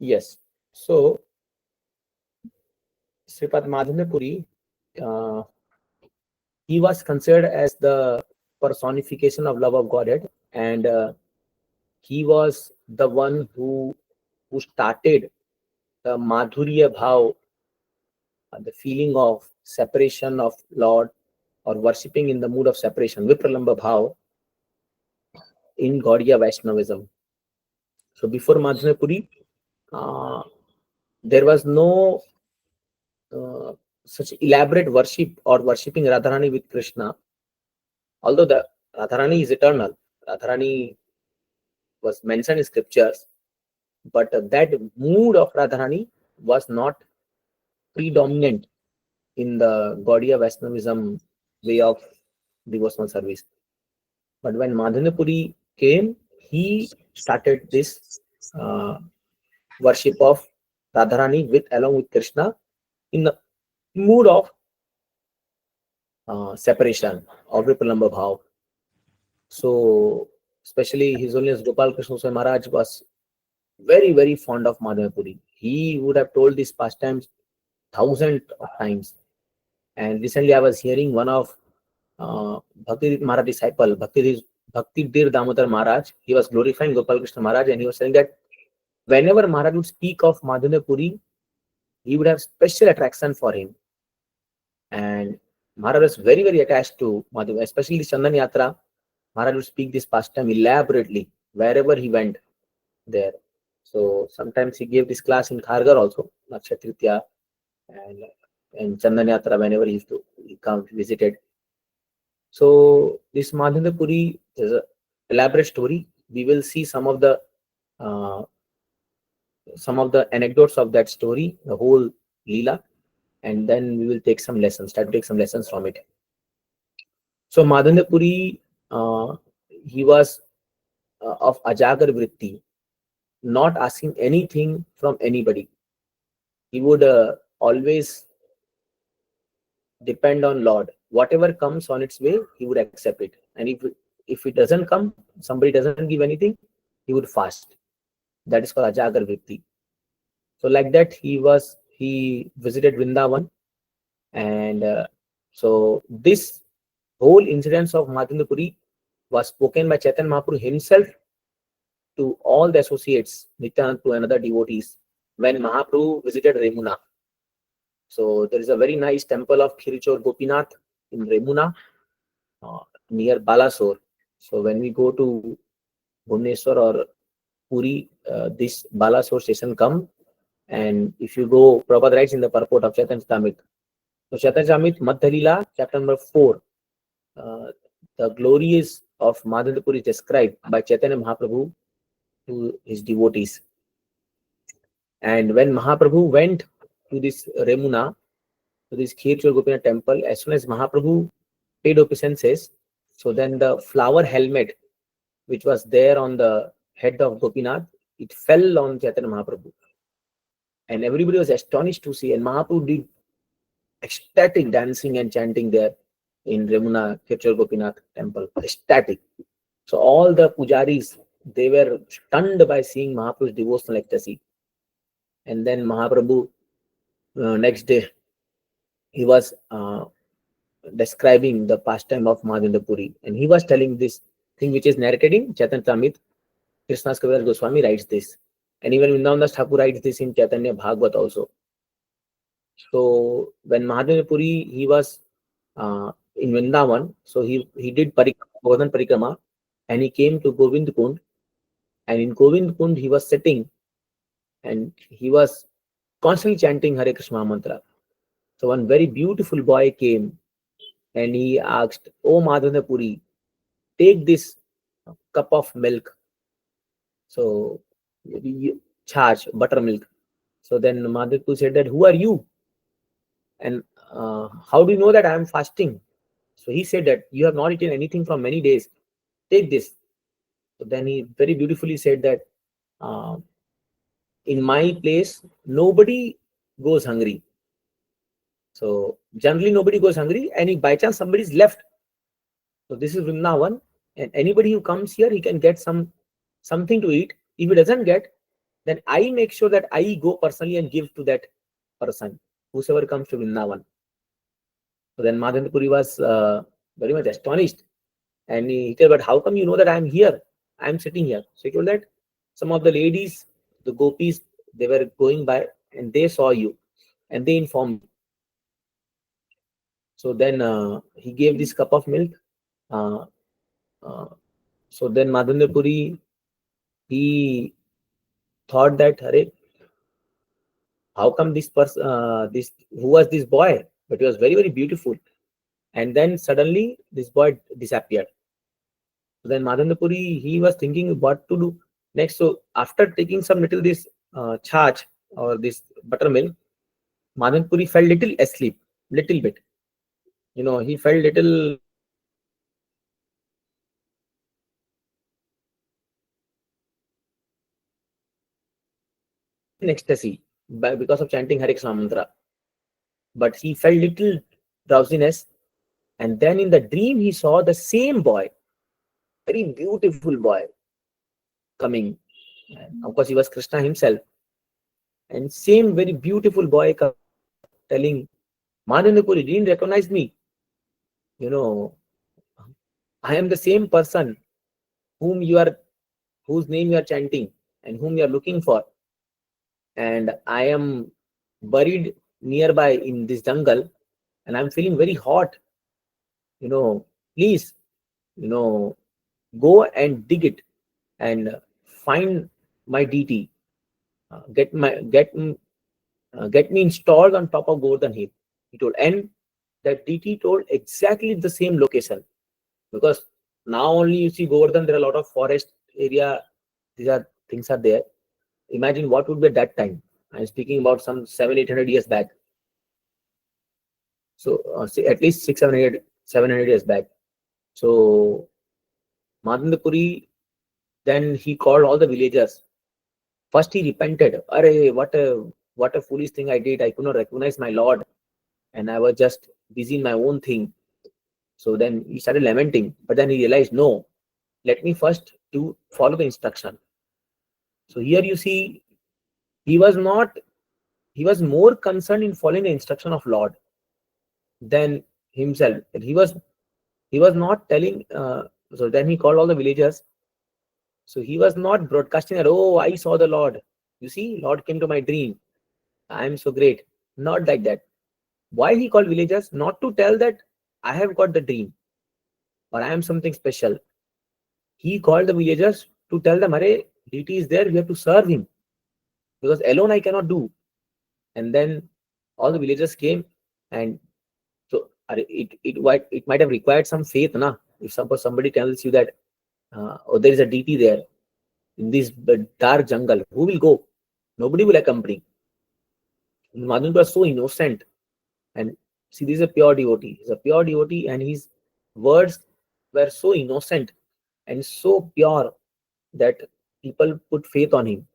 Yes. So, Sripad Madhavendra Puri, uh, he was considered as the personification of love of Godhead, and he was the one who started the Madhurya Bhav, the feeling of separation of Lord or worshipping in the mood of separation, Vipralamba Bhav in Gaudiya Vaishnavism. So before Madhavendra Puri, uh, there was no uh, such elaborate worship or worshipping Radharani with Krishna. Although the Radharani is eternal, Radharani was mentioned in scriptures, but that mood of Radharani was not predominant in the Gaudiya Vaishnavism way of devotional service. But when Madhavendra Puri came, he started this uh, worship of Radharani with along with Krishna in the mood of separation of Vipralamba Bhav. So, especially His Holiness Gopal Krishna Swami Maharaj was very, very fond of Madhavendra Puri. He would have told these pastimes thousands of times. And recently, I was hearing one of Bhakti Maharaj disciple, Bhakti Dir Damodar Maharaj. He was glorifying Gopal Krishna Maharaj, and he was saying that whenever Maharaj would speak of Madhavendra Puri, he would have special attraction for him. And Maharaj was very, very attached to Madhavendra, especially the Chandan Yatra. Maharaj would speak this pastime elaborately wherever he went there. So sometimes he gave this class in Kharghar also, Nakshatritya and Chandan Yatra whenever he come visited. So this Madhavendra Puri is an elaborate story. We will see uh, some of the anecdotes of that story, the whole Leela, and then we will take some lessons, try to take some lessons from it. So Madhavendra Puri, he was of Ajagar Vritti, not asking anything from anybody. He would always depend on Lord. Whatever comes on its way, he would accept it. And if it doesn't come, somebody doesn't give anything, he would fast. That is called Ajagar Vritti. So like that, he visited Vrindavan, and so this whole incident of Madhavendra Puri was spoken by Chaitanya Mahaprabhu himself to all the associates, Nityanand and other devotees, when Mahaprabhu visited Remuna. So there is a very nice temple of Khirichor Gopinath in Remuna, uh, near Balasore. So when we go to Bhubaneswar or Puri, this Balasore station come, and if you go, Prabhupada writes in the purport of Chaitanya Charitamrita. So Chaitanya Charitamrita, Madhya Leela, chapter number 4, the glories of Madhavendra Puri is described by Chaitanya Mahaprabhu to his devotees. And when Mahaprabhu went to this Remuna, to this Khirchur Gopinath temple, as soon as Mahaprabhu paid obeisances, so then the flower helmet which was there on the head of Gopinath, it fell on Chaitanya Mahaprabhu. And everybody was astonished to see. And Mahaprabhu did ecstatic dancing and chanting there in Remuna Khirchur Gopinath temple. Ecstatic. So all the pujaris, they were stunned by seeing Mahaprabhu's devotional ecstasy. And then Mahaprabhu, next day, he was describing the pastime of Madhavendra Puri. And he was telling this thing which is narrated in Chaitanya Charitamrita. Krishnadas Kaviraj Goswami writes this. And even Vrindavan Thakur writes this in Chaitanya Bhagavat also. So when Madhavendra Puri, he was in Vrindavan, so he did Govardhan Parikrama, and he came to Govind Kund. And in Govind Kund, he was sitting and he was constantly chanting Hare Krishna mantra. So one very beautiful boy came and he asked, "Oh Madhavendra Puri, take this cup of milk. So you charge buttermilk." So then Madhavendra Puri said that, "Who are you? And how do you know that I am fasting?" So he said that, "You have not eaten anything from many days. Take this." So then he very beautifully said that, uh, in my place, nobody goes hungry. So generally nobody goes hungry, and if by chance somebody is left, so this is Vrindavan, and anybody who comes here, he can get something to eat. If he doesn't get, then I make sure that I go personally and give to that person, whosoever comes to Vrindavan. So then Madhavendra Puri was very much astonished. And he told, but how come you know that I am here? I am sitting here. So he told that some of the ladies, the gopis, they were going by and they saw you and they informed me. So then he gave this cup of milk. Uh, uh, so then Madhavendra Puri, he thought that, Hare, how come this person, who was this boy? But he was very, very beautiful. And then suddenly this boy disappeared. So then Madhavendra Puri, he was thinking what to do next. So after taking some little this charge or this buttermilk, Madhavendra Puri felt little asleep, little bit. He felt little in ecstasy because of chanting Hare Krishna mantra. But he felt little drowsiness. And then in the dream, he saw the same boy, very beautiful boy coming. And of course, he was Krishna himself. And same very beautiful boy telling, Madhavendra Puri, didn't recognize me. You know, I am the same person whom you are, whose name you are chanting and whom you are looking for. And I am buried nearby in this jungle and I'm feeling very hot. Please, you know, go and dig it and find my deity. Get me installed on top of Govardhan Hill. He told, and that deity told exactly the same location, because now only you see Govardhan, there are a lot of forest area. These are things are there. Imagine what would be at that time. I'm speaking about some 700-800 years back. So say at least 600-700 years back. So Madhavendra Puri, then he called all the villagers. First he repented. Arey, what a foolish thing I did. I could not recognize my Lord, and I was just busy in my own thing. So then he started lamenting. But then he realized, no, let me first do follow the instruction. So here you see, he was more concerned in following the instruction of Lord than himself. And he was not telling. So then he called all the villagers. So he was not broadcasting that, oh, I saw the Lord. You see, Lord came to my dream. I am so great. Not like that. Why he called villagers? Not to tell that I have got the dream or I am something special. He called the villagers to tell them, Hare, deity is there, we have to serve him. Because alone I cannot do. And then all the villagers came, and so it might have required some faith, na? If suppose somebody tells you that oh, there is a deity there in this dark jungle, who will go? Nobody will accompany. Madhun was so innocent, and see, this is a pure devotee. He's a pure devotee, and his words were so innocent and so pure that people put faith on him.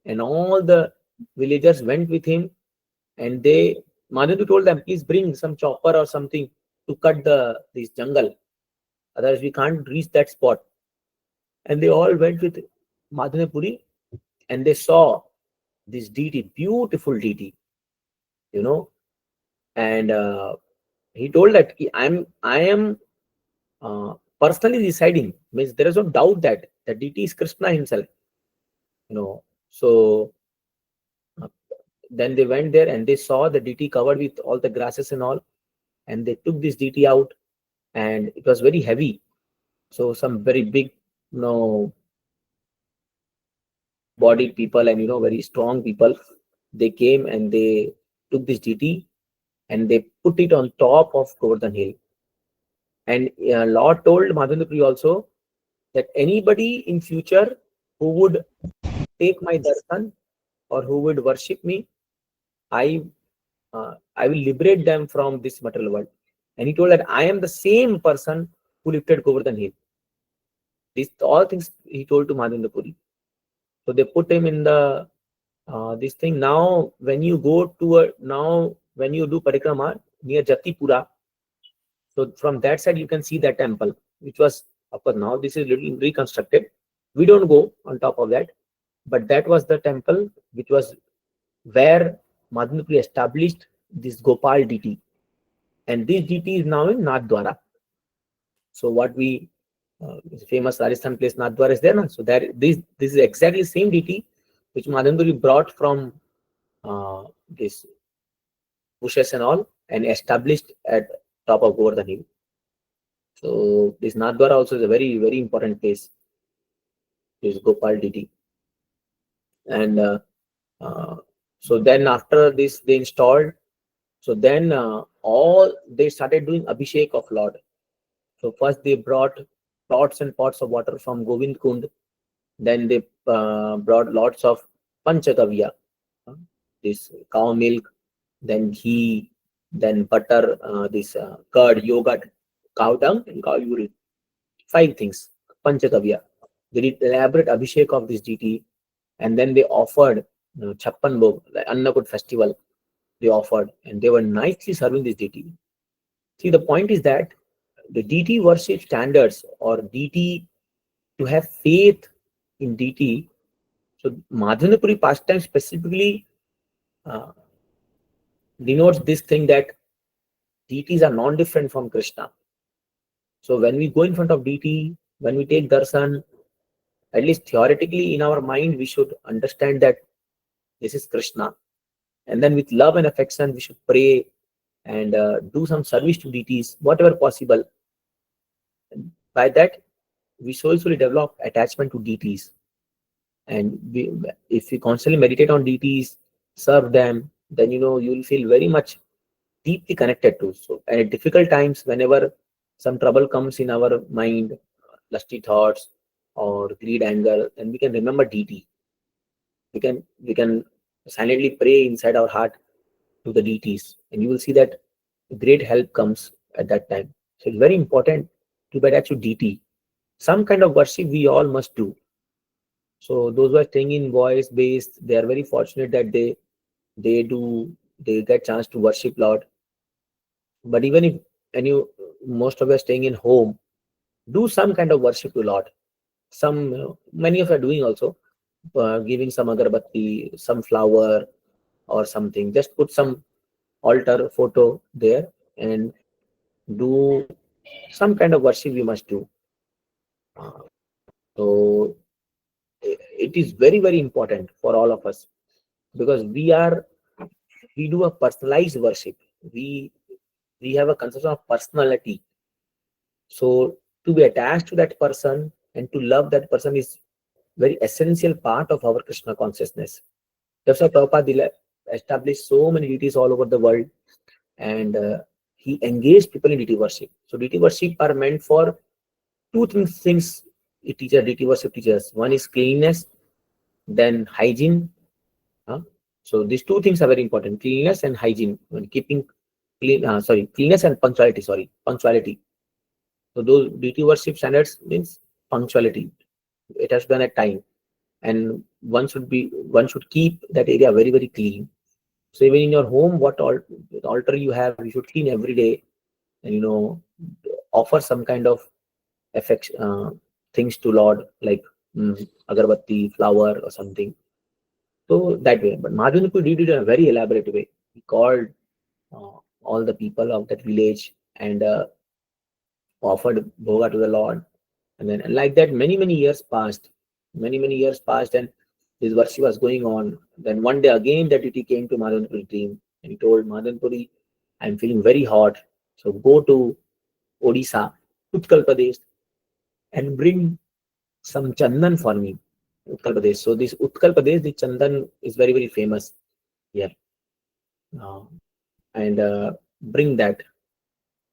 And all the villagers went with him, and Madhundu told them, please bring some chopper or something to cut this jungle. Otherwise, we can't reach that spot. And they all went with Madhundu Puri, and they saw this deity, beautiful deity, you know. And he told that I am personally residing. Means there is no doubt that the deity is Krishna himself. So then they went there and they saw the deity covered with all the grasses and all, and they took this deity out, and it was very heavy. So some very big, bodied people and very strong people, they came and they took this deity and they put it on top of Govardhan Hill. And Lord told Madhavendra Puri also that anybody in future who would take my darshan or who would worship me, I will liberate them from this material world. And he told that I am the same person who lifted Govardhan Hill. These all things he told to Madhavendra Puri. So they put him in the this thing. Now when you do parikrama near Jatipura, so from that side you can see that temple, which was, of course, now this is little reconstructed. We don't go on top of that, but that was the temple which was where Madhumipuri established this Gopal deity, and this deity is now in Nathdwara. So what we famous Rajasthan place Nathdwara is there now. So there this is exactly same deity which Madhumipuri brought from this bushes and all and established at top of Govardhan Hill. So this Nathdwara also is a very important place. This Gopal deity, and uh, so then after this they installed. So then all they started doing Abhishek of Lord. So first they brought pots and pots of water from Govind Kund. Then they brought lots of Panchagavya, uh, this cow milk, then ghee, then butter, this curd, yogurt, cow dung, and cow urine. 5 things, Panchagavya. They did elaborate Abhishek of this deity, and then they offered Chappan Bhog, the Annakut festival. They offered, and they were nicely serving this deity. See, the point is that the deity worship standards or deity to have faith in deity. So Madhunapuri pastime specifically uh, denotes this thing that deities are non-different from Krishna. So when we go in front of deity, when we take darshan, at least theoretically in our mind, we should understand that this is Krishna. And then with love and affection, we should pray and do some service to deities, whatever possible. By that, we slowly develop attachment to deities. And if we constantly meditate on deities, serve them, then you'll feel very much deeply connected to. So, and at difficult times, whenever some trouble comes in our mind, lusty thoughts or greed, anger, then we can remember deity. We can silently pray inside our heart to the deities, and you will see that great help comes at that time. So it's very important to be attached to deity. Some kind of worship we all must do. So those who are staying in voice based, they are very fortunate that they get chance to worship Lord. But even if any most of you are staying in home, do some kind of worship to Lord. Some many of you are doing also, giving some agarbatti, some flower or something. Just put some altar photo there and do some kind of worship we must do. Uh, so it is very important for all of us, because we do a personalized worship. We have a conception of personality. So to be attached to that person and to love that person is very essential part of our Krishna consciousness. That's why Prabhupada established so many deities all over the world, and he engaged people in deity worship. So deity worship are meant for two things. Deity worship teaches. One is cleanliness, then hygiene. Huh? So these two things are very important: cleanliness and hygiene. When keeping clean, cleanliness and punctuality. Punctuality. So those deity worship standards means punctuality. It has done at time, and one should keep that area very clean. So even in your home, what altar you have, you should clean every day, and offer some kind of affection things to Lord, like agarbatti, flower, or something. So that way. But Madhunipur did it in a very elaborate way. He called all the people of that village and offered bhoga to the Lord. And then like that, many years passed. Many years passed, and this worship was going on. Then one day again, that deity came to Madhunipuri dream, and he told Madhunipuri, "I'm feeling very hot. So go to Odisha, Utkal Pradesh, and bring some chandan for me." Utkal Pradesh. So this Utkal Pradesh, the chandan is very famous here. Uh, and bring that.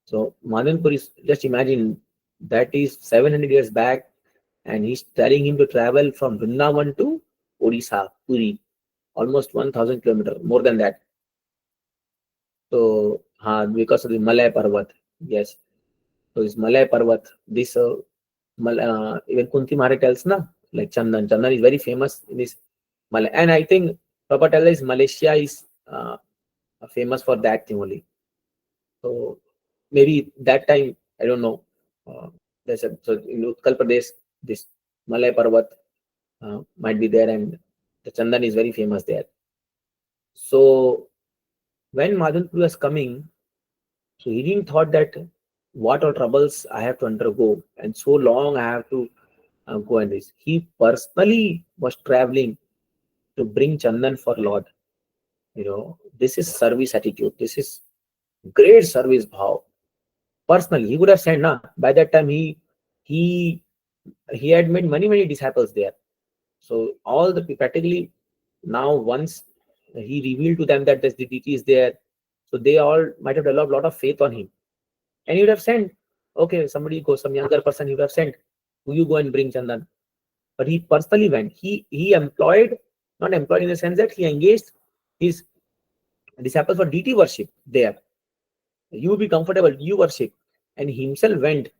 So Madanpur is, just imagine, that is 700 years back, and he's telling him to travel from Vrindavan to Odisha, Puri, almost 1,000 kilometers, more than that. So because of the Malay Parvat, yes. So this Malay Parvat, this even Kunti Mahari tells na, like Chandan. Chandan is very famous in this Malay, and I think Papa tells Malaysia is famous for that thing only. So maybe that time, I don't know. So in Utkal Pradesh, this Malay Parvat might be there, and The Chandan is very famous there. So when Madhavpur was coming, so he didn't thought that what all troubles I have to undergo and so long I have to go and this. He personally was traveling to bring Chandan for Lord. This is service attitude. This is great service bhav. Personally, he would have said, "Na." By that time, he he had made many disciples there. So all the practically now once he revealed to them that this deity is there, so they all might have developed a lot of faith on him, and he would have sent, okay, somebody go, some younger person he would have sent, "Will you go and bring Chandan?" But he personally went. He employed, not employed in the sense that he engaged his disciples for deity worship there. You be comfortable, you worship, and he himself went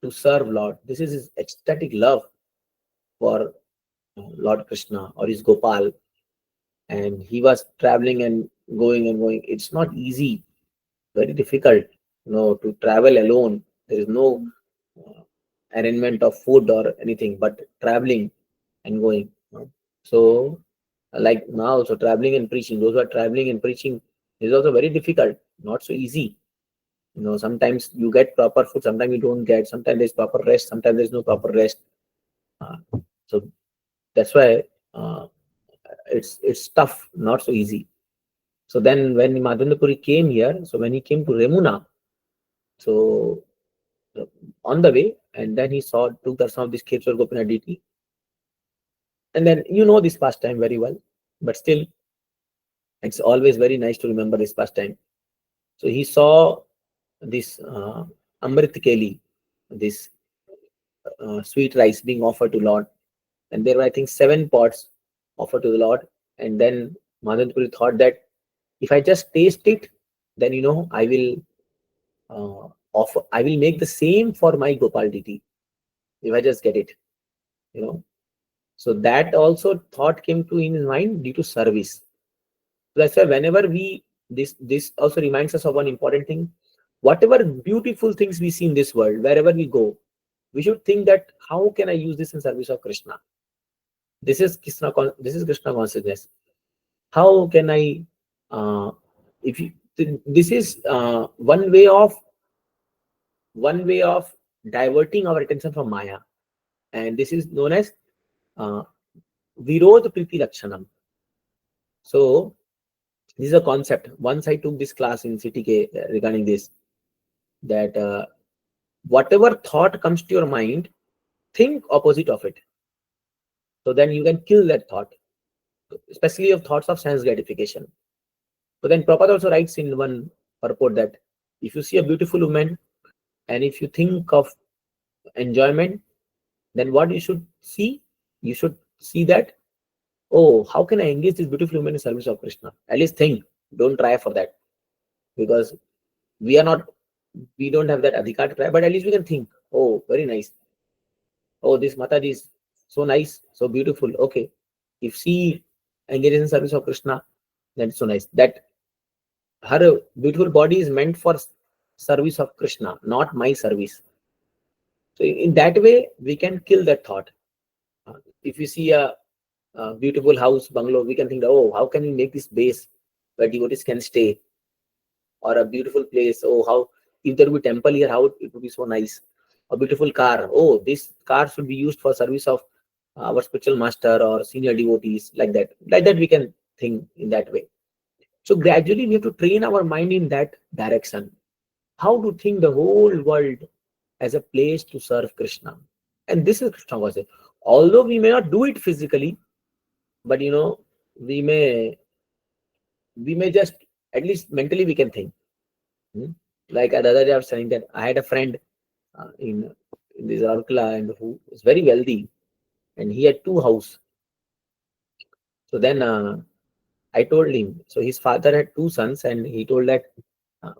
to serve Lord. This is his ecstatic love for Lord Krishna or his Gopal, and he was traveling and going and going. It's not easy, very difficult, to travel alone. There is no arrangement of food or anything, but traveling and going. So, like now, so traveling and preaching, those who are traveling and preaching is also very difficult, not so easy. Sometimes you get proper food, sometimes you don't get, sometimes there's proper rest, sometimes there's no proper rest. Uh, so that's why it's tough, not so easy. So then when Madhavendra came here, so when he came to Remuna, so on the way, and then he took darshan of this Khetswar Gopinath deity. And then this pastime very well, but still it's always very nice to remember this pastime. So he saw this Amrit Keli, this sweet rice being offered to Lord. And there were, I think, 7 pots offered to the Lord. And then Madhavendra thought that if I just taste it, then I will make the same for my Gopal deity if I just get it. So that also thought came to in his mind due to service. So that's why whenever this also reminds us of one important thing. Whatever beautiful things we see in this world, wherever we go, we should think that how can I use this in service of Krishna? This is Krishna consciousness. How can I? If you, this is one way of diverting our attention from Maya, and this is known as uh, Virod Priti Lakshanam. So this is a concept. Once I took this class in CTK regarding this, that whatever thought comes to your mind, think opposite of it. So then you can kill that thought, especially of thoughts of sense gratification. So then Prabhupada also writes in one purport that if you see a beautiful woman and if you think of enjoyment, then what you should see? You should see that, oh, how can I engage this beautiful woman in service of Krishna? At least think. Don't try for that. Because we don't have that adhikar to try, but at least we can think, oh, very nice. Oh, this Mataji is so nice, so beautiful. Okay. If she engages in service of Krishna, then it's so nice. That her beautiful body is meant for service of Krishna, not my service. So in that way, we can kill that thought. If you see a beautiful house, bungalow, we can think, oh, how can we make this base where devotees can stay? Or a beautiful place, oh, how, if there would be temple here, how it would be so nice. A beautiful car, oh, this car should be used for service of our spiritual master or senior devotees, like that we can think in that way. So gradually we have to train our mind in that direction, how to think the whole world as a place to serve Krishna. And this is Krishna consciousness. Although we may not do it physically, but we may just, at least mentally we can think. Like the other day I was saying that I had a friend in this Arkla, and who was very wealthy, and he had 2 houses. So then I told him, so his father had 2 sons, and he told that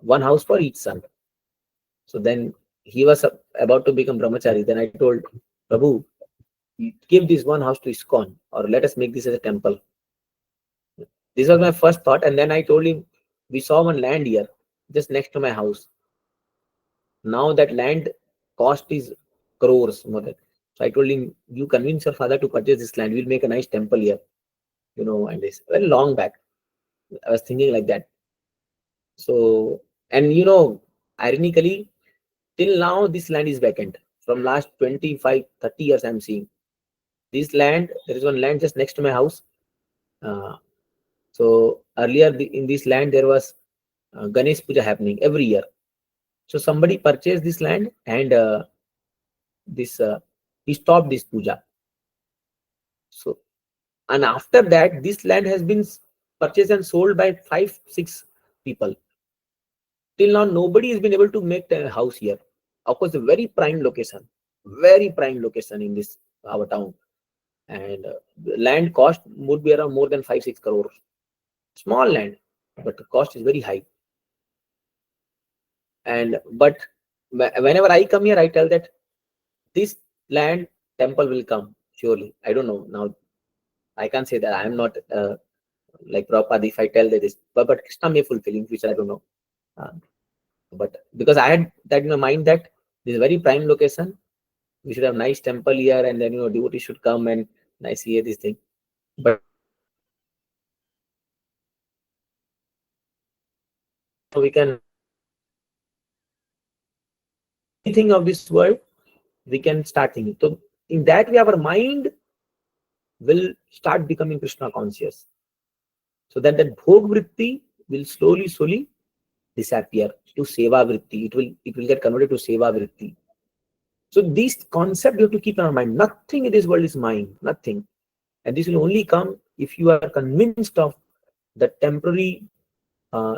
1 house for each son. So then he was about to become brahmachari. Then I told Prabhu, give this 1 house to ISKCON, or let us make this as a temple. This was my first thought, and then I told him, we saw one land here just next to my house. Now that land cost is crores more than. So I told him, you convince your father to purchase this land. We'll make a nice temple here. And this very long back. I was thinking like that. So, and ironically, till now, this land is vacant. From last 25, 30 years, I'm seeing this land. There is one land just next to my house. Uh, so earlier in this land, there was Ganesh Puja happening every year. So somebody purchased this land and this he stopped this puja. So, and after that, this land has been purchased and sold by 5, 6 people. Till now, nobody has been able to make a house here. Of course, a very prime location in this our town, and the land cost would be around more than 5, 6 crores. Small land, but the cost is very high. And but whenever I come here, I tell that this land temple will come surely. I don't know now. I can't say that I am not like Prabhupada if I tell that this, but Krishna may fulfill in future. I don't know. Uh, but because I had that in my mind that this is a very prime location, we should have nice temple here, and then devotees should come and nice hear this thing. But we can anything of this world, we can start thinking. So in that way, our mind will start becoming Krishna conscious. So that bhog vritti will slowly disappear to seva vritti. It will get converted to seva vritti. So this concept you have to keep in our mind. Nothing in this world is mine. Nothing. And this will only come if you are convinced of the temporary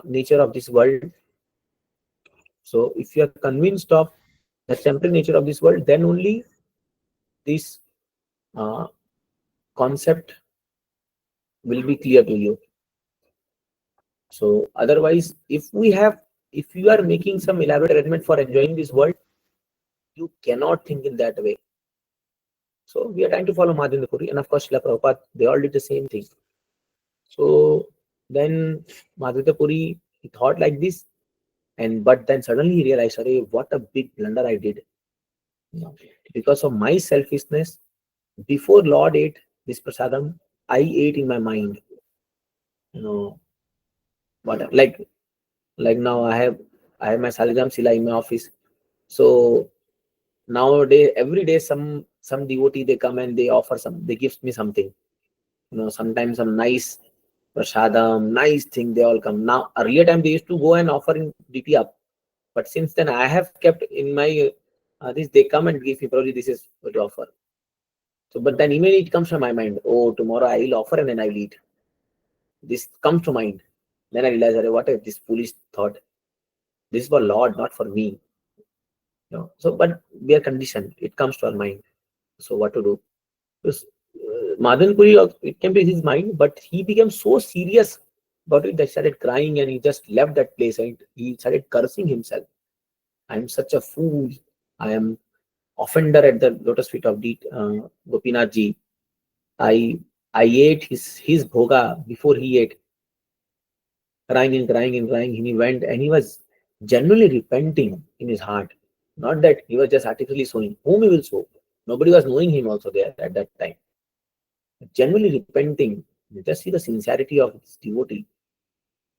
nature of this world. So if you are convinced of the temporary nature of this world, then only this uh, concept will be clear to you. So otherwise, if you are making some elaborate arrangement for enjoying this world, you cannot think in that way. So we are trying to follow Madhvendra Puri, and of course, Srila Prabhupada, they all did the same thing. So then Madhvendra Puri, he thought like this, but then suddenly he realized, "Arey, what a big blunder I did. Because of my selfishness, before Lord ate this prasadam, I ate in my mind. You know what? Like now I have my Saligam Sila in my office. So nowadays, every day some devotee they come and they gives me something. Sometimes some nice prasadam, nice thing they all come. Now earlier time they used to go and offer in DP up, but since then I have kept in my this they come and give me probably this is what to offer. So but then immediately it comes to my mind, oh tomorrow I will offer and then I will eat. This comes to mind. Then I realize, what is this foolish thought? This is for Lord, not for me. So but we are conditioned. It comes to our mind. So what to do? Because Madan Puri, it can be his mind, but he became so serious about it that he started crying and he just left that place and he started cursing himself. I am such a fool. I am offender at the lotus feet of Gopinath ji. I I ate his bhoga before he ate, crying and crying and crying. And he went and he was genuinely repenting in his heart. Not that he was just artificially sowing. Whom he will sow? Nobody was knowing him also there at that time. Genuinely repenting. Just see the sincerity of this devotee.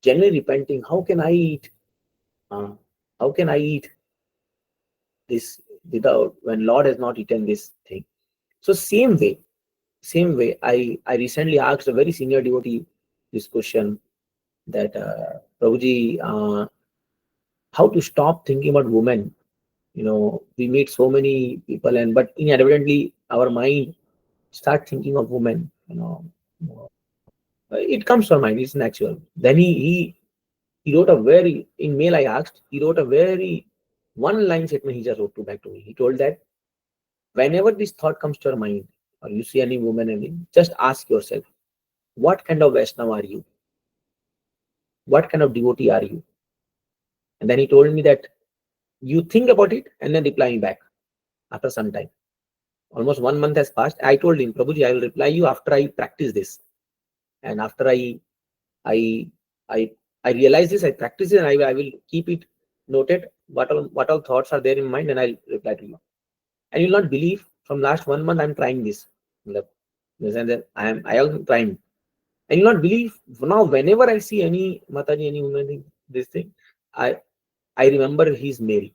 Genuinely repenting. How can I eat? How can I eat this without when Lord has not eaten this thing? So same way. I recently asked a very senior devotee this question that Prabhuji, how to stop thinking about women. We meet so many people, but inadvertently our mind start thinking of women. It comes to our mind. It's natural. Then he wrote a very in mail I asked. He wrote a very one line statement. He just wrote to back to me. He told that whenever this thought comes to your mind, or you see any woman, just ask yourself, what kind of Vaishnava are you? What kind of devotee are you? And then he told me that you think about it and then reply me back after some time. Almost 1 month has passed. I told him, Prabhuji, I will reply you after I practice this. And after I I I realize this, I practice it, and I will keep it noted. What all thoughts are there in mind, and I'll reply to you. And you'll not believe, from last 1 month I'm trying this. In the sense that I am trying. And you'll not believe, now whenever I see any Mataji, any woman, this thing, I I remember his Mary.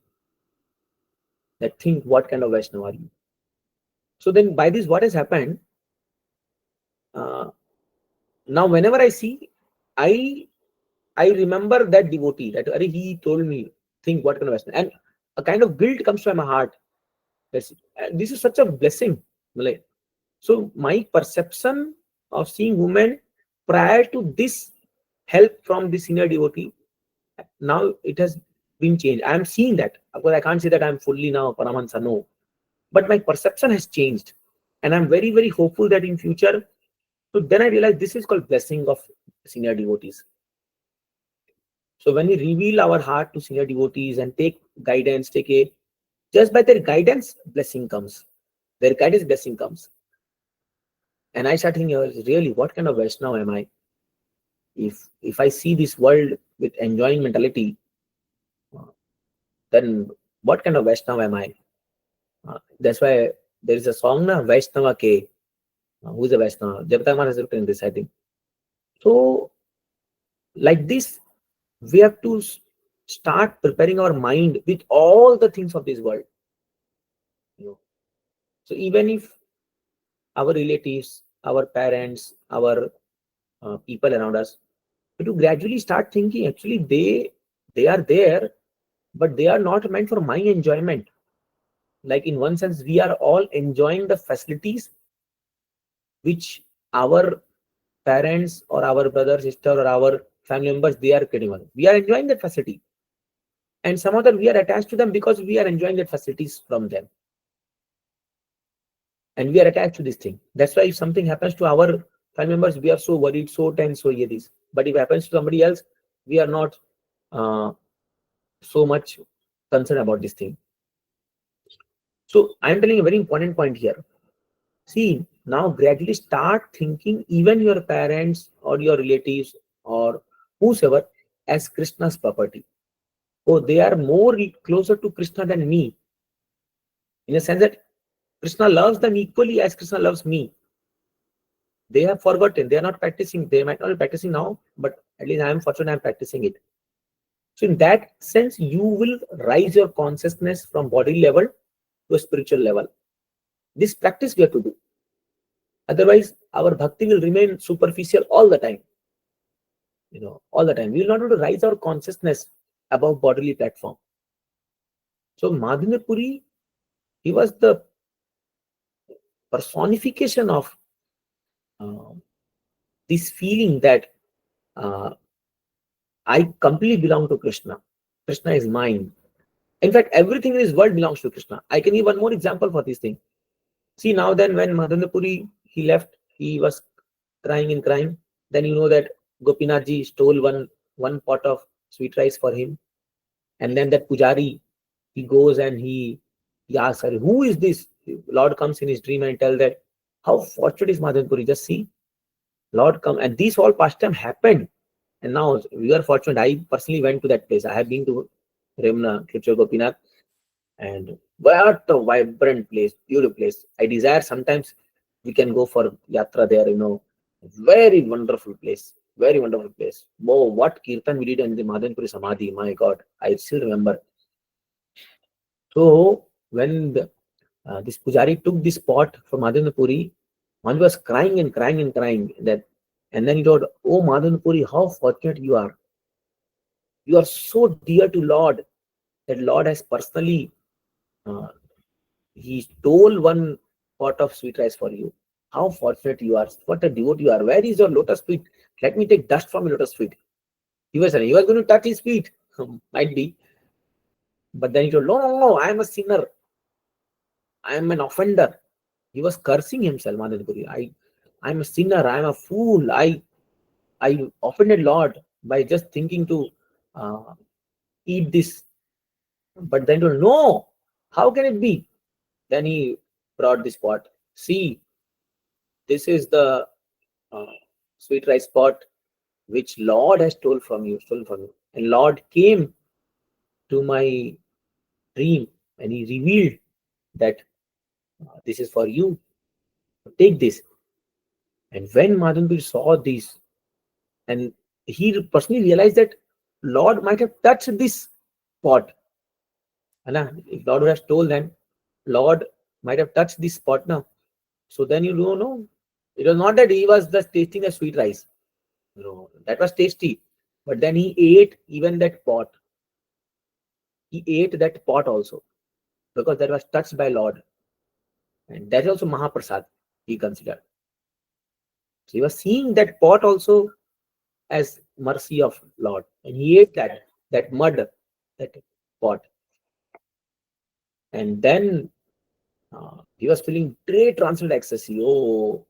That think what kind of Vaishnava are you? So then by this, what has happened? Uh, Now whenever I see, I I remember that devotee that he told me, think what kind of Vaishnava, and a kind of guilt comes to my heart. And this is such a blessing. Like, so my perception of seeing women prior to this help from the senior devotee, now it has been changed. I am seeing that. Of course, I can't say that I am fully now Paramahansa, no. But my perception has changed. And I'm very, very hopeful that in future, so then I realized this is called blessing of senior devotees. So when we reveal our heart to senior devotees and take guidance, take a just by their guidance, blessing comes. Their guidance, blessing comes. And I start thinking, really, what kind of Vaishnava am I? If I see this world with enjoying mentality, uh, then what kind of Vaishnava am I? That's why there is a song na Vaishnava Ke. Who's a Vaishnava? Jagata Maharaj has written this, I think. So like this, we have to start preparing our mind with all the things of this world. You know, so even if our relatives, our parents, our people around us, to gradually start thinking actually they are there, but they are not meant for my enjoyment. Like in one sense, we are all enjoying the facilities which our parents or our brother, sister, or our family members they are getting on. We are enjoying that facility, and some other we are attached to them because we are enjoying that facilities from them, and we are attached to this thing. That's why if something happens to our family members, we are so worried, so tense, so yeah, this. But if it happens to somebody else, we are not uh, so much concerned about this thing. So I am telling a very important point here. See, now gradually start thinking even your parents or your relatives or whosoever as Krishna's property. Oh, they are more closer to Krishna than me, in a sense that Krishna loves them equally as Krishna loves me. They have forgotten, they are not practicing, they might not be practicing now, but at least I am fortunate I am practicing it. So in that sense, you will rise your consciousness from body level to a spiritual level. This practice we have to do. Otherwise, our bhakti will remain superficial all the time. All the time. We will not be able to rise our consciousness above bodily platform. So Madhavendra Puri, he was the personification of uh, this feeling that uh, I completely belong to Krishna. Krishna is mine. In fact, everything in this world belongs to Krishna. I can give one more example for this thing. See, now then when Madhavendra Puri, he left, he was crying and crying. Then you know that Gopinathji stole one pot of sweet rice for him. And then that Pujari, he goes and he asks her, who is this? Lord comes in his dream and tell that, how fortunate is Madhavendra Puri? Just see, Lord come. And these all pastime happened. And now we are fortunate. I personally went to that place. I have been to Remna, Kirchhoff Gopinath, and what a vibrant place, beautiful place. I desire sometimes we can go for yatra there, very wonderful place, very wonderful place. Oh, what kirtan we did in the Madhanpuri Samadhi, my God, I still remember. So when this Pujari took this pot for Madhavendra Puri, Madhavendra was crying and crying and crying. And then he told, oh Madhavendra Puri, how fortunate you are. You are so dear to Lord that Lord has personally uh, he stole one pot of sweet rice for you. How fortunate you are. What a devotee you are. Where is your lotus feet? Let me take dust from your lotus feet. He was saying, you are going to touch his feet. Might be. But then he told, no, no, no, I am a sinner. I am an offender. He was cursing himself, Madhavendra. I am a sinner. I am a fool. I offended Lord by just thinking to uh, eat this. But then he told, no, how can it be? Then he brought this pot. See, this is the uh, sweet rice pot which Lord has stolen from you. And Lord came to my dream and he revealed that this is for you. Take this. And when Madhavendra saw this, And he personally realized that Lord might have touched this pot. If Lord would have told them, Lord might have touched this pot now. So then you don't know. It was not that he was just tasting the sweet rice. No, that was tasty. But then he ate even that pot. He ate that pot also because that was touched by Lord. And that is also Mahaprasad, he considered. So he was seeing that pot also as mercy of Lord. And he ate that mud, that pot. And then he was feeling great transcendental ecstasy. Oh,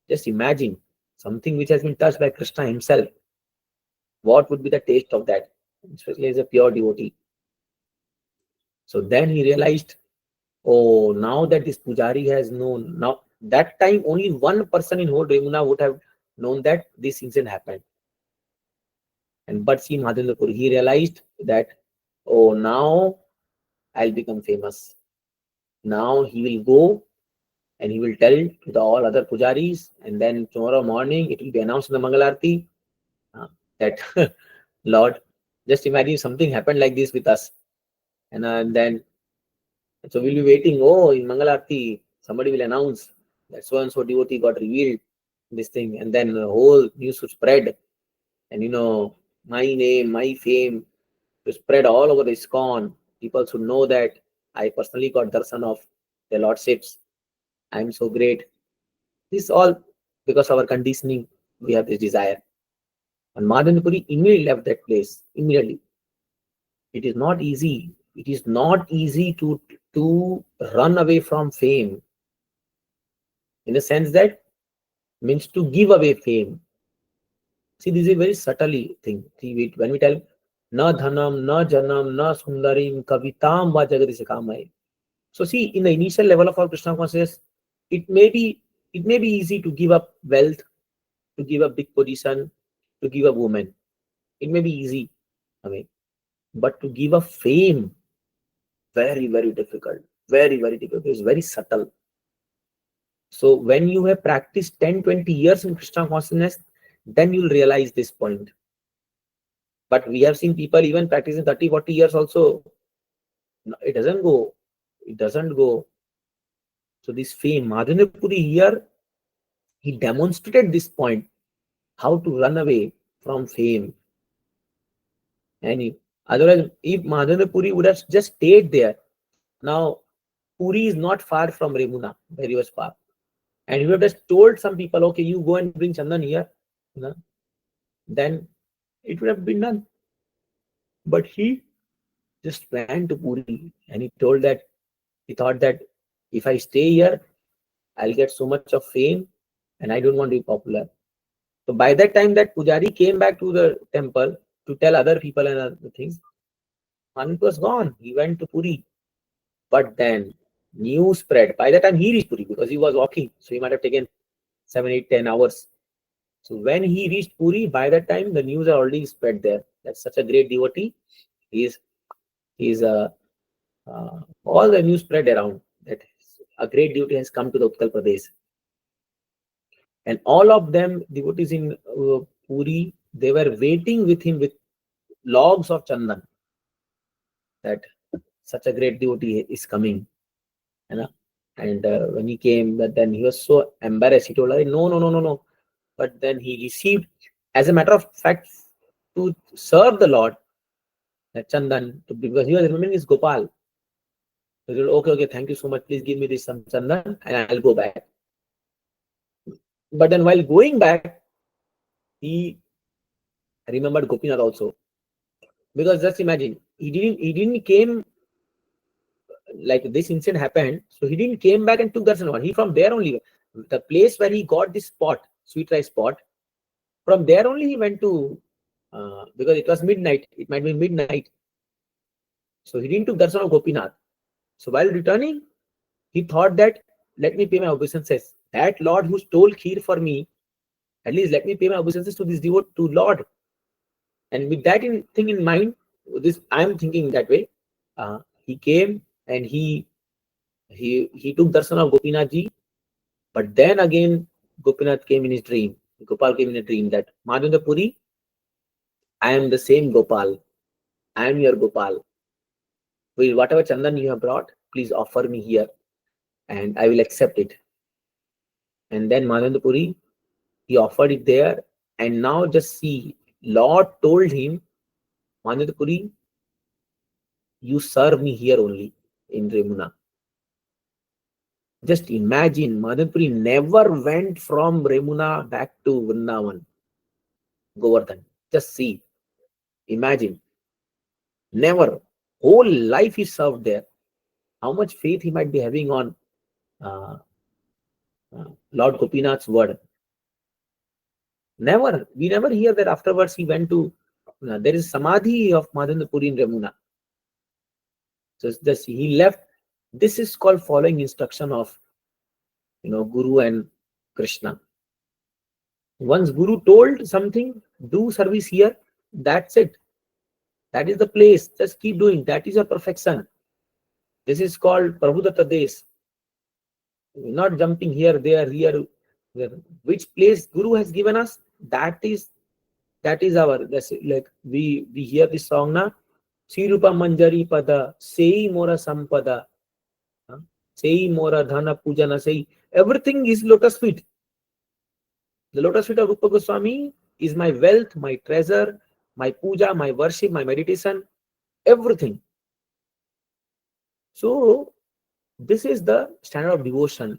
just imagine something which has been touched by Krishna himself. What would be the taste of that? Especially as a pure devotee. So then he realized, oh, now that this Pujari has known, now that time only one person in whole Remuna would have known that this incident happened. And but see Madhendrapur, he realized that, oh, now I'll become famous. Now he will go and he will tell to the all other pujaris, and then tomorrow morning it will be announced in the Mangalarti that Lord, just imagine something happened like this with us. And then, so we'll be waiting. Oh, in Mangalarti, somebody will announce that so and so devotee got revealed this thing, and then the whole news would spread. And my name, my fame to spread all over the ISKCON. People should know that I personally got darshan of the lordships. I am so great. This all because of our conditioning, we have this desire. And Madhanapuri immediately left that place. Immediately. It is not easy. It is not easy to run away from fame. In the sense that means to give away fame. See, this is a very subtle thing. See, when we tell na dhanam, na janam, na sundarim, kavitam va jagadise kamai. So see, in the initial level of our Krishna consciousness, it may be easy to give up wealth, to give up big position, to give up woman. It may be easy. I mean, but to give up fame, very, very difficult. Very, very difficult. It's very subtle. So when you have practiced 10, 20 years in Krishna consciousness, then you'll realize this point. But we have seen people even practicing 30, 40 years also. It doesn't go. It doesn't go. So this fame, Madhavendra Puri here, he demonstrated this point, how to run away from fame. And otherwise, if Madhavendra Puri would have just stayed there, now Puri is not far from Remuna, where he was far. And he would have just told some people, okay, you go and bring Chandan here, then it would have been done. But he just ran to Puri and he told that, he thought that if I stay here, I'll get so much of fame and I don't want to be popular. So by that time that Pujari came back to the temple to tell other people and other things, Manut was gone. He went to Puri. But then news spread. By the time he reached Puri, because he was walking, so he might have taken 7, 8, 10 hours. So when he reached Puri, by that time the news are already spread there. That's such a great devotee. He's all the news spread around that a great devotee has come to the Uttar Pradesh. And all of them, devotees in Puri, they were waiting with him with logs of chandan. That such a great devotee is coming. And when he came, but then he was so embarrassed. He told her, no, no, no, no, no. But then he received, as a matter of fact, to serve the Lord, that chandan, because he was remembering his Gopal. So he told, okay, thank you so much. Please give me this some chandan and I'll go back. But then while going back, he remembered Gopinath also. Because just imagine, he didn't came, like this incident happened, so he didn't came back and took darshan. He from there only, the place where he got this spot, sweet rice spot, from there only he went to, because it was midnight, it might be midnight. So he didn't took darshan of Gopinath. So while returning, he thought that, let me pay my obeisances. That Lord who stole kheer for me, at least let me pay my obeisances to this devote, to Lord. And with that thing in mind, this I am thinking that way. He came and he took darshan of Gopinath ji, but then again Gopinath came in his dream. Gopal came in a dream that Madhavendra Puri, I am the same Gopal. I am your Gopal. With whatever chandan you have brought, please offer me here and I will accept it. And then Madhavendra Puri, he offered it there. And now just see, Lord told him, Madhavendra Puri, you serve me here only in Remuna. Just imagine, Madhavendra Puri never went from Remuna back to Vrindavan, Govardhan. Just see, imagine, never. Whole life he served there. How much faith he might be having on uh, Lord Gopinath's word. Never. We never hear that afterwards he went to. There is Samadhi of Madhavendra Puri in Remuna. So just he left. This is called following instruction of Guru and Krishna. Once Guru told something, do service here. That's it. That is the place. Just keep doing. That is your perfection. This is called Prabhudatta Des. Not jumping here, there, here. There. Which place Guru has given us, that is our, that's like we hear this song na, Sirupa Manjari Pada, Sei Mora Sampada, Sei Mora Dhana Pujana, Sei. Everything is lotus feet. The lotus feet of Rupa Goswami is my wealth, my treasure, my puja, my worship, my meditation, everything. So this is the standard of devotion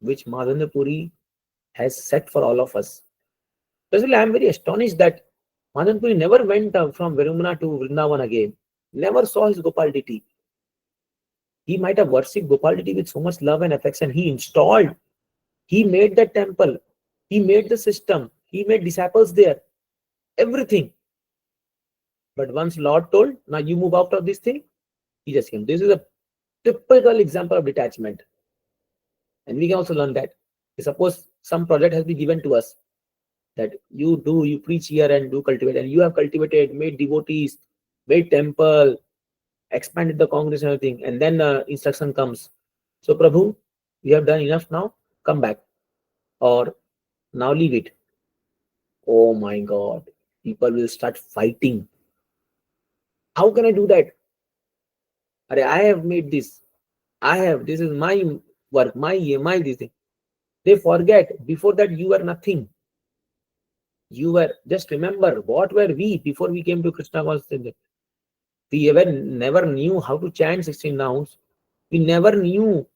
which Madhavendra Puri has set for all of us. Personally, I am very astonished that Madhavendra Puri never went from Virumna to Vrindavan again. Never saw his Gopal deity. He might have worshipped Gopal deity with so much love and affection. He installed, he made the temple, he made the system, he made disciples there, everything. But once Lord told, now you move out of this thing, he just came. This is a typical example of detachment. And we can also learn that. Suppose some project has been given to us, that you preach here and do cultivate, and you have cultivated, made devotees, made temple, expanded the congress and everything, and then instruction comes. So Prabhu, we have done enough now, come back. Or now leave it. Oh my God, people will start fighting. How can I do that? I have made this. This is my work, my this thing. They forget, before that you were nothing. You were, just remember, what were we before we came to Krishna consciousness? We never knew how to chant 16 nouns. We never knew.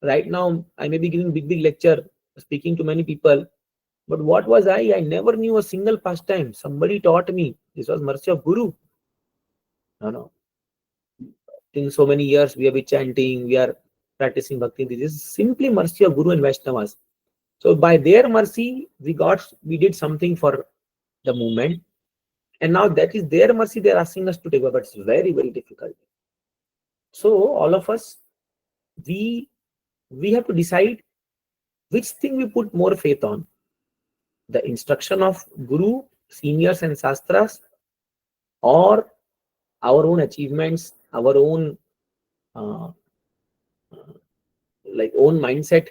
Right now, I may be giving big lecture, speaking to many people. But what was I? I never knew a single pastime. Somebody taught me. This was mercy of Guru. No. In so many years, we have been chanting, we are practicing bhakti. This is simply mercy of Guru and Vaishnavas. So by their mercy, we did something for the movement. And now that is their mercy, they are asking us to take over. But it's very, very difficult. So all of us, we have to decide which thing we put more faith on. The instruction of Guru, seniors and Shastras, or our own achievements, our own own mindset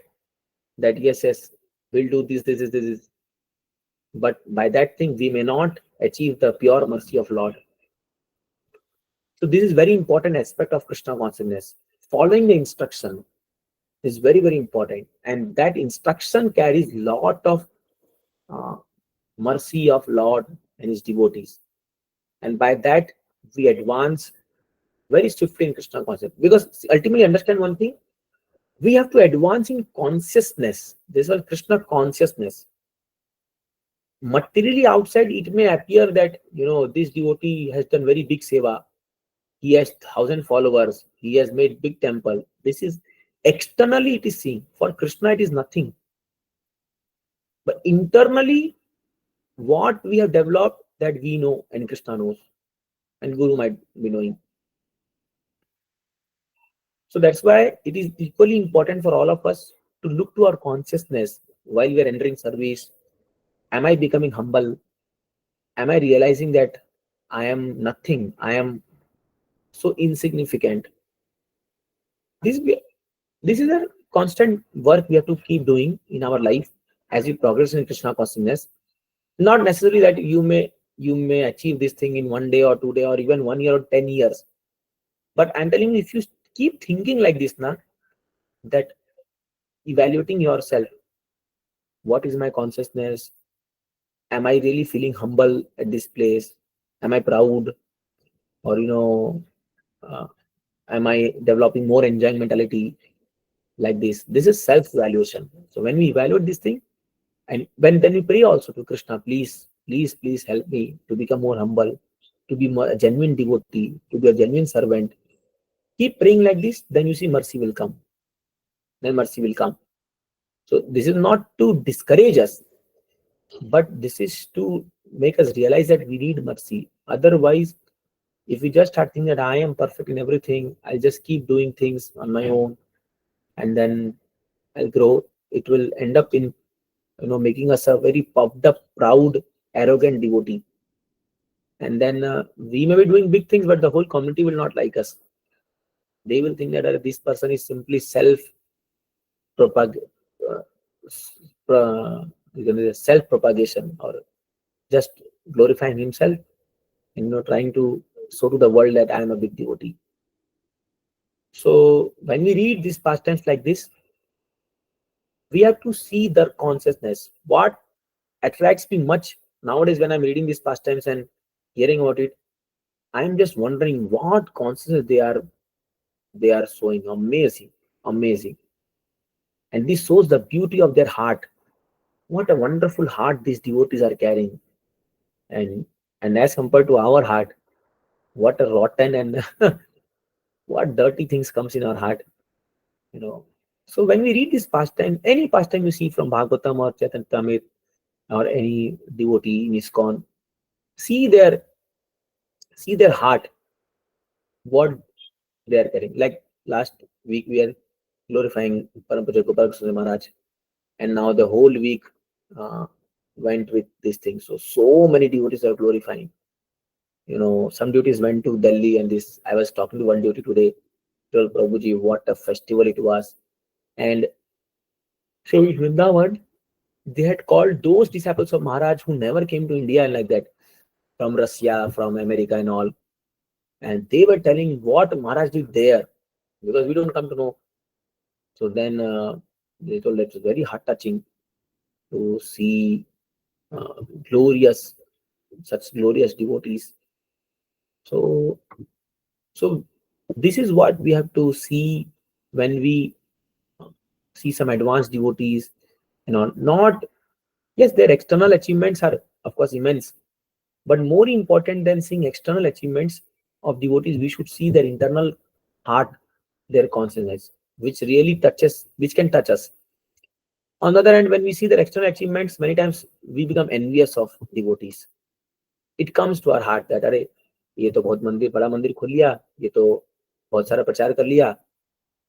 that yes, we'll do this. But by that thing, we may not achieve the pure mercy of Lord. So this is very important aspect of Krishna consciousness. Following the instruction is very, very important. And that instruction carries lot of mercy of Lord and his devotees. And by that, we advance very swiftly in Krishna concept. Because ultimately, understand one thing, we have to advance in consciousness. This is Krishna consciousness. Materially outside, it may appear that this devotee has done very big seva. He has 1,000 followers. He has made big temple. This is externally it is seen. For Krishna, it is nothing. But internally, what we have developed, that we know and Krishna knows, and Guru might be knowing. So that's why it is equally important for all of us to look to our consciousness while we are entering service. Am I becoming humble? Am I realizing that I am nothing? I am so insignificant. This is a constant work we have to keep doing in our life as we progress in Krishna consciousness. Not necessarily that you may you may achieve this thing in 1 day or 2 day or even 1 year or 10 years. But I'm telling you, if you keep thinking like this now, that evaluating yourself, what is my consciousness? Am I really feeling humble at this place? Am I proud? Or uh, am I developing more enjoying mentality? Like this is self-evaluation. So when we evaluate this thing, and when then we pray also to Krishna, please help me to become more humble, to be more a genuine devotee, to be a genuine servant. Keep praying like this, then you see mercy will come. Then mercy will come. So this is not to discourage us, but this is to make us realize that we need mercy. Otherwise, if we just start thinking that I am perfect in everything, I'll just keep doing things on my own, and then I'll grow, it will end up in making us a very puffed up, proud, arrogant devotee. And then we may be doing big things, but the whole community will not like us. They will think that this person is simply self propag uh, self propagation, or just glorifying himself, and trying to show to the world that I am a big devotee. So when we read these pastimes like this, we have to see their consciousness. What attracts me much nowadays when I'm reading these pastimes and hearing about it, I'm just wondering what consciousness they are showing. Amazing, amazing. And this shows the beauty of their heart. What a wonderful heart these devotees are carrying. And as compared to our heart, what a rotten and what dirty things comes in our heart. So when we read this pastime, any pastime you see from Bhagavatam or Chaitanya or any devotee in ISKCON, see their heart, what they are carrying. Like last week we are glorifying Parampujya Gopal Krishna Maharaj, and now the whole week uh, went with this thing. So many devotees are glorifying. Some devotees went to Delhi, and this I was talking to one devotee today. Told Prabhuji, what a festival it was. And so in Vrindavan, they had called those disciples of Maharaj who never came to India and like that, from Russia, from America and all. And they were telling what Maharaj did there, because we don't come to know. So then they told that it was very heart touching to see uh, glorious, such glorious devotees. So, so this is what we have to see when we uh, see some advanced devotees. Not, yes, their external achievements are of course immense, but more important than seeing external achievements of devotees, we should see their internal heart, their consciousness, which can touch us. On the other hand, when we see their external achievements, many times we become envious of devotees. It comes to our heart that अरे ये तो बहुत मंदिर बड़ा मंदिर खोल लिया, ये तो बहुत सारा प्रचार कर लिया.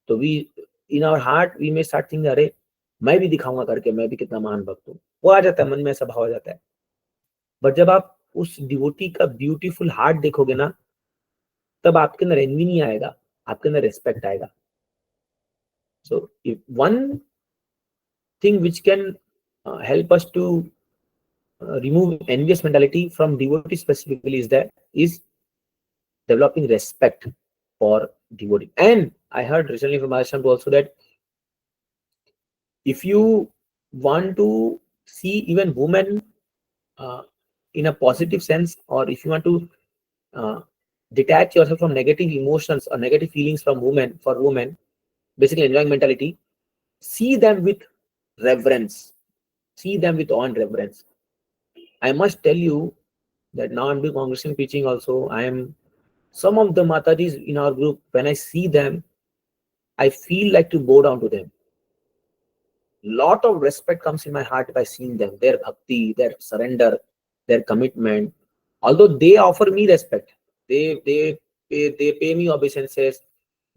तो we in our heart we may start thinking अरे मैं भी दिखाऊंगा करके, मैं भी कितना महान भक्त हूँ. वो आ जाता है मन में, ऐसा भाव आ जाता है. बट जब आप उस डिवोटी का ब्यूटीफुल हार्ट देखोगे ना, तब आपके अंदर एनवी नहीं आएगा, आपके अंदर रेस्पेक्ट आएगा. So one thing which can help us to remove envious mentality from devotees specifically is developing respect for devotee. And I heard recently from Ashram also that if you want to see even women in a positive sense, or if you want to uh, detach yourself from negative emotions or negative feelings from women, for women, basically enjoying mentality, see them with reverence, see them with awe and reverence. I must tell you that now I'm doing congregation preaching also. I am some of the Matajis in our group, when I see them, I feel like to bow down to them. Lot of respect comes in my heart by seeing them, their bhakti, their surrender, their commitment. Although they offer me respect, they pay me obeisances,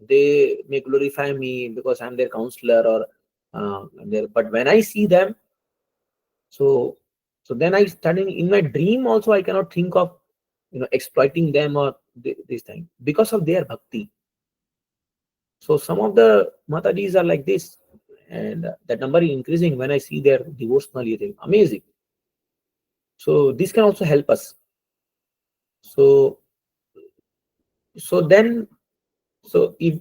they may glorify me because I'm their counselor or but when I see them, so then I starting in my dream also, I cannot think of exploiting them or this thing because of their bhakti. So some of the Matajis are like this, and that number is increasing when I see their devotional living. Amazing. So this can also help us. So so then so if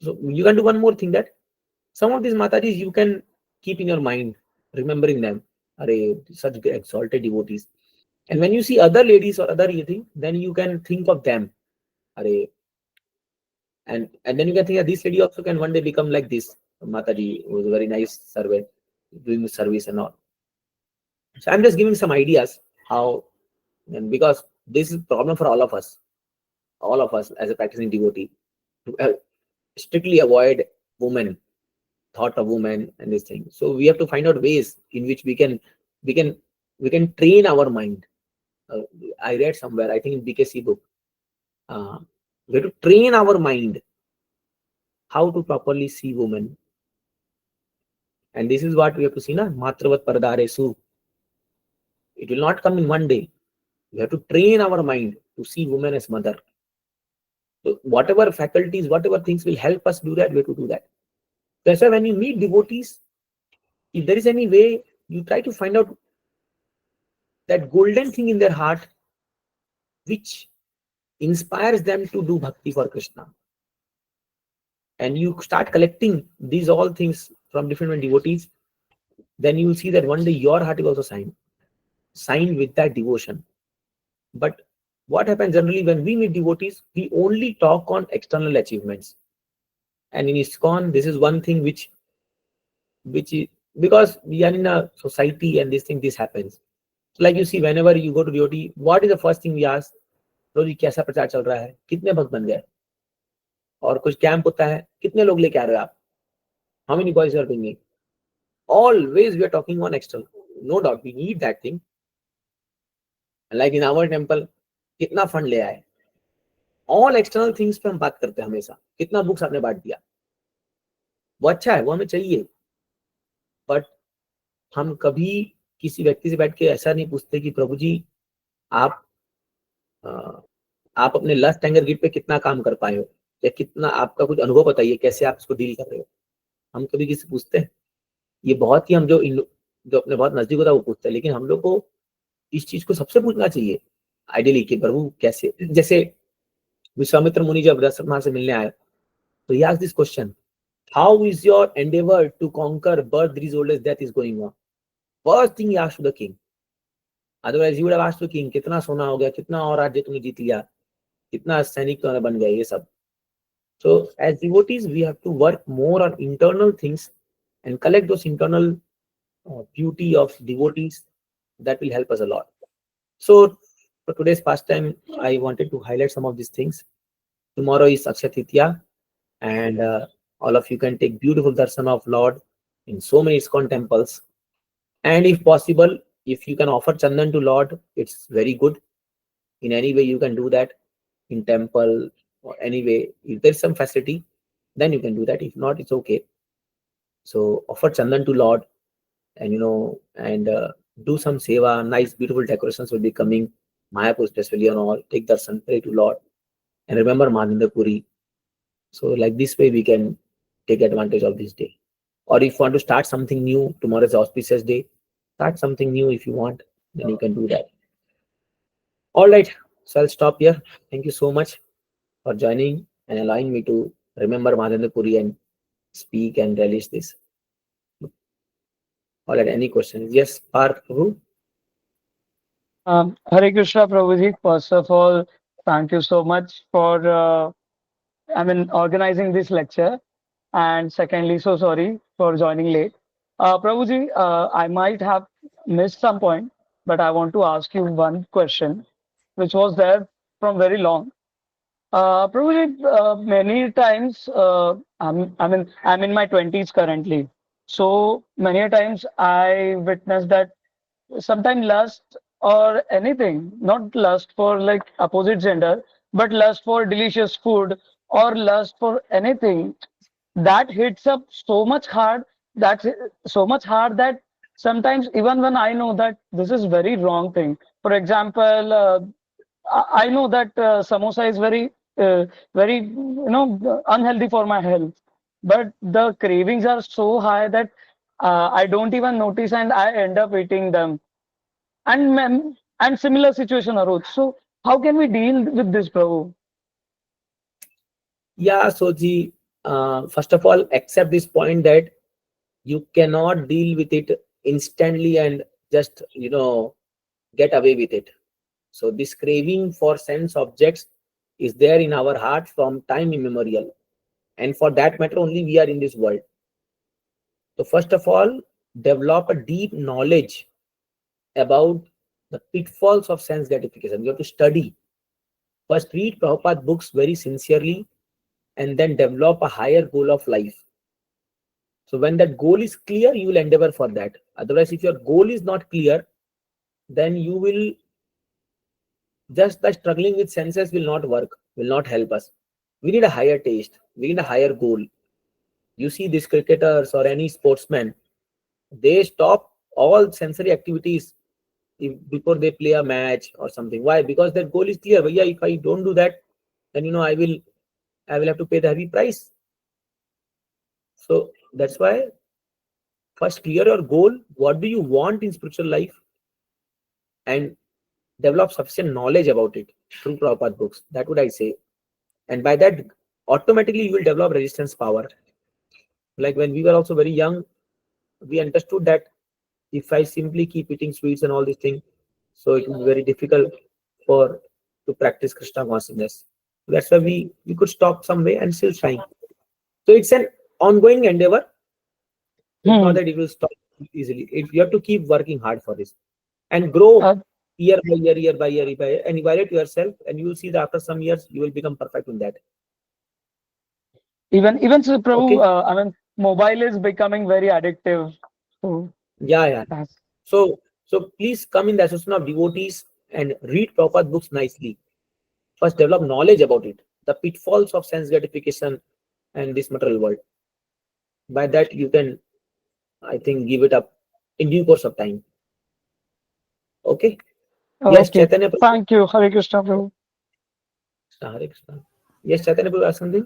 so you can do one more thing, that some of these Matajis you can keep in your mind, remembering them. Are such exalted devotees. And when you see other ladies or other thing, then you can think of them. Are and then you can think that this lady also can one day become like this Mataji, who was a very nice servant, doing service and all. So I'm just giving some ideas how, and because this is problem for all of us as a practicing devotee, to strictly avoid women, thought of women and this thing. So we have to find out ways in which we can we can train our mind. Uh, I read somewhere, I think in BKC book, uh, we have to train our mind how to properly see women. And this is what we have to see, na matravat pardaresu. It will not come in one day. We have to train our mind to see women as mother. So whatever faculties, whatever things will help us do that, we have to do that. That's why when you meet devotees, if there is any way, you try to find out that golden thing in their heart which inspires them to do bhakti for Krishna. And you start collecting these all things from different devotees, then you will see that one day your heart is also signed with that devotion. But what happens generally when we meet devotees, we only talk on external achievements. And in ISKCON, this is one thing which is because we are in a society and this happens. So like you see, whenever you go to devotee, what is the first thing we ask? रोज कैसा प्रचार चल रहा है, कितने भक्त बन गए, और कुछ कैंप होता है, कितने लोग लेके आ रहे हो आप, how many boys you are bringing. Always we are talking on external. No doubt we need that thing. Like in our temple, कितना फंड ले आए, ऑल एक्सटर्नल थिंग्स पे हम बात करते हैं हमेशा. कितना बुक्स आपने बांट दिया, वो अच्छा है, वो हमें चाहिए. बट हम कभी किसी व्यक्ति से बैठ के ऐसा नहीं पूछते कि प्रभु जी आप आप अपने लस्ट एंगर गिट पे कितना काम कर पाए हो, या कितना आपका कुछ अनुभव बताइए, कैसे आप इसको डील कर रहे हो. हम कभी किसी पूछते हैं? ये बहुत ही हम जो अपने बहुत नजदीक होता है वो पूछते हैं. लेकिन हम लोग को इस चीज को सबसे पूछना चाहिए आइडियली कि प्रभु कैसे. जैसे विश्वामित्र मुनि जब रसमा से मिलने आए, तो he asked this question, how is your endeavor to conquer birth, disease, old age, death is going on? First thing he asked to the king. Otherwise he would have asked to king, कितना सोना हो गया, कितना और राज्य तुमने जीत लिया, कितना सैनिक तुम्हारा बन गया, ये सब. So as devotees we have to work more on internal things and collect those internal beauty of devotees. That will help us a lot. So for today's pastime, I wanted to highlight some of these things. Tomorrow is Akshaya Tritiya, and all of you can take beautiful darshan of Lord in so many ISKCON temples. And if possible, if you can offer chandan to Lord, it's very good. In any way you can do that, in temple or any way. If there's some facility, then you can do that. If not, it's okay. So offer chandan to Lord, and and do some seva. Nice, beautiful decorations will be coming. Mayapur especially and all. Take darshan, pray to Lord, and remember Madhinda Puri. So like this way we can take advantage of this day. Or if you want to start something new, tomorrow is auspicious day. Start something new if you want, then you can do that. All right, so I'll stop here. Thank you so much for joining and allowing me to remember Madhinda Puri and speak and relish this. All right, any questions? Yes, Parth, Prabhu? Hare Krishna, Prabhuji. First of all, thank you so much for organizing this lecture. And secondly, so sorry for joining late. Prabhuji, I might have missed some point, but I want to ask you one question, which was there from very long. Prabhuji, many times, I'm in my 20s currently. So many a times I witnessed that sometimes lust or anything, not lust for like opposite gender, but lust for delicious food or lust for anything that hits up so much hard, that's so much hard that sometimes even when I know that this is very wrong thing. For example, I know that samosa is very unhealthy for my health, but the cravings are so high that I don't even notice and I end up eating them. And similar situation arose. So How can we deal with this, Prabhu? Yeah, so the first of all, accept this point that you cannot deal with it instantly and just get away with it. So this craving for sense objects is there in our heart from time immemorial, and for that matter, only we are in this world. So first of all, develop a deep knowledge about the pitfalls of sense gratification. You have to study. First, read Prabhupada books very sincerely, and then develop a higher goal of life. So when that goal is clear, you will endeavor for that. Otherwise, if your goal is not clear, then you will just by struggling with senses will not work, will not help us. We need a higher taste. We need a higher goal. You see these cricketers or any sportsman, they stop all sensory activities before they play a match or something. Why? Because their goal is clear. But yeah, if I don't do that, then I will have to pay the heavy price. So that's why first clear your goal. What do you want in spiritual life? And develop sufficient knowledge about it through Prabhupada books. That would I say. And by that, automatically you will develop resistance power. Like when we were also very young, we understood that if I simply keep eating sweets and all these things, so it will be very difficult for to practice Krishna consciousness. That's why we could stop some way and still trying. So it's an ongoing endeavor. It's not Hmm. that it will stop easily. You have to keep working hard for this and grow Uh, year by year, and evaluate yourself, and you will see that after some years you will become perfect in that. even so, Prabhu, Okay. I mean, mobile is becoming very addictive. So Yeah, yeah. that's So please come in the association of devotees and read Prabhupada books nicely. First, develop knowledge about it, the pitfalls of sense gratification and this material world. By that, you can, I think, give it up in due course of time. Okay. Yes, okay. Chaitanya Prabhu. Thank you, Hare Krishna, Prabhu. Hare Krishna. Yes, Chaitanya Prabhu, ask something.